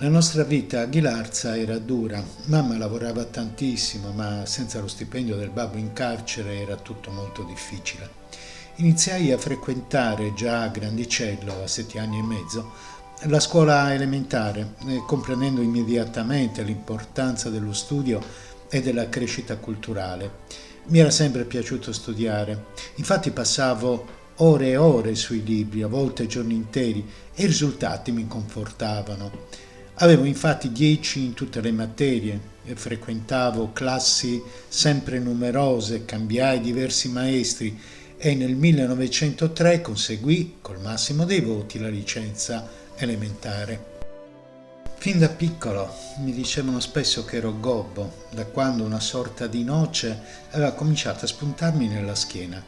La nostra vita a Ghilarza era dura. Mamma lavorava tantissimo, ma senza lo stipendio del babbo in carcere era tutto molto difficile. Iniziai a frequentare già a grandicello, a 7 anni e mezzo, la scuola elementare, comprendendo immediatamente l'importanza dello studio e della crescita culturale. Mi era sempre piaciuto studiare, infatti passavo ore e ore sui libri, a volte giorni interi, e i risultati mi confortavano. Avevo infatti 10 in tutte le materie e frequentavo classi sempre numerose, cambiai diversi maestri e nel 1903 conseguì col massimo dei voti la licenza elementare. Fin da piccolo mi dicevano spesso che ero gobbo, da quando una sorta di noce aveva cominciato a spuntarmi nella schiena.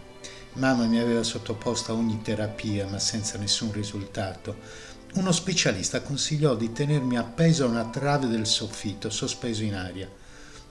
Mamma mi aveva sottoposto a ogni terapia, ma senza nessun risultato. Uno specialista consigliò di tenermi appeso a una trave del soffitto, sospeso in aria.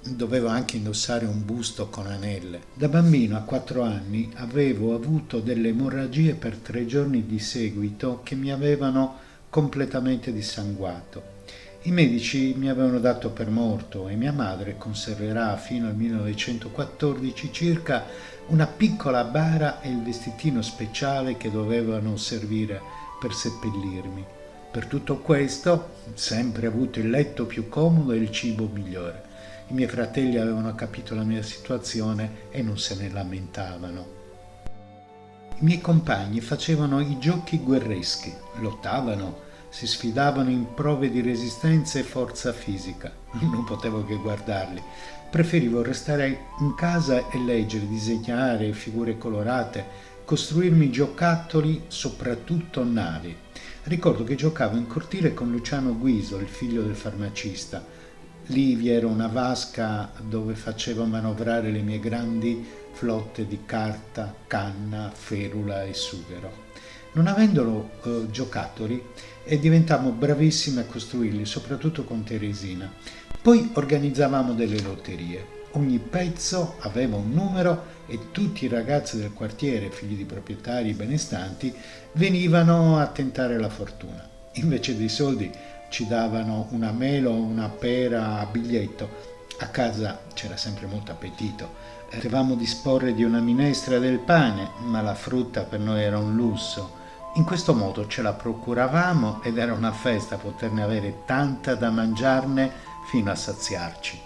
Dovevo anche indossare un busto con anelle. Da bambino a 4 anni avevo avuto delle emorragie per 3 giorni di seguito che mi avevano completamente dissanguato. I medici mi avevano dato per morto e mia madre conserverà fino al 1914 circa una piccola bara e il vestitino speciale che dovevano servire per seppellirmi. Per tutto questo, sempre avuto il letto più comodo e il cibo migliore. I miei fratelli avevano capito la mia situazione e non se ne lamentavano. I miei compagni facevano i giochi guerreschi, lottavano, si sfidavano in prove di resistenza e forza fisica. Non potevo che guardarli. Preferivo restare in casa e leggere, disegnare figure colorate, costruirmi giocattoli, soprattutto navi. Ricordo che giocavo in cortile con Luciano Guiso, il figlio del farmacista. Lì vi era una vasca dove facevo manovrare le mie grandi flotte di carta, canna, ferula e sughero. Non avendolo giocattoli, diventammo bravissimi a costruirli, soprattutto con Teresina. Poi organizzavamo delle lotterie. Ogni pezzo aveva un numero e tutti i ragazzi del quartiere, figli di proprietari benestanti, venivano a tentare la fortuna. Invece dei soldi ci davano una mela o una pera a biglietto. A casa c'era sempre molto appetito. Potevamo disporre di una minestra e del pane, ma la frutta per noi era un lusso. In questo modo ce la procuravamo ed era una festa poterne avere tanta da mangiarne fino a saziarci.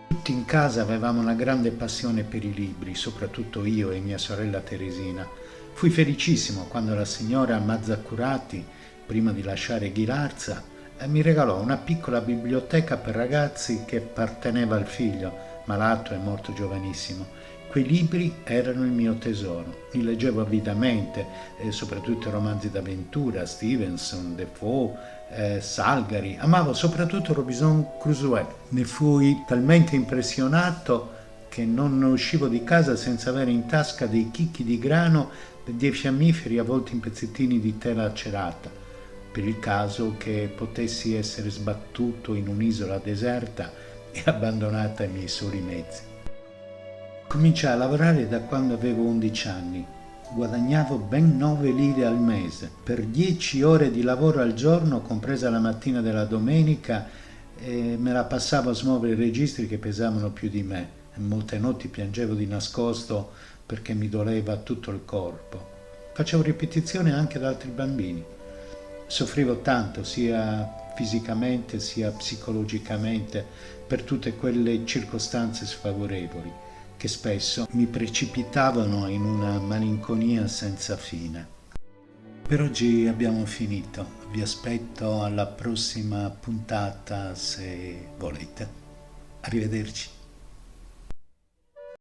Tutti in casa avevamo una grande passione per i libri, soprattutto io e mia sorella Teresina. Fui felicissimo quando la signora Mazzacurati, prima di lasciare Ghilarza, mi regalò una piccola biblioteca per ragazzi che apparteneva al figlio, malato e morto giovanissimo. Quei libri erano il mio tesoro, li leggevo avidamente, soprattutto i romanzi d'avventura, Stevenson, Defoe, Salgari. Amavo soprattutto Robinson Crusoe. Ne fui talmente impressionato che non uscivo di casa senza avere in tasca dei chicchi di grano e dei fiammiferi avvolti in pezzettini di tela acerata, per il caso che potessi essere sbattuto in un'isola deserta e abbandonata ai miei soli mezzi. Cominciai a lavorare da quando avevo 11 anni. Guadagnavo ben 9 lire al mese. Per 10 ore di lavoro al giorno, compresa la mattina della domenica, me la passavo a smuovere i registri che pesavano più di me. Molte notti piangevo di nascosto perché mi doleva tutto il corpo. Facevo ripetizione anche ad altri bambini. Soffrivo tanto, sia fisicamente sia psicologicamente, per tutte quelle circostanze sfavorevoli che spesso mi precipitavano in una malinconia senza fine. Per oggi abbiamo finito, vi aspetto alla prossima puntata se volete. Arrivederci.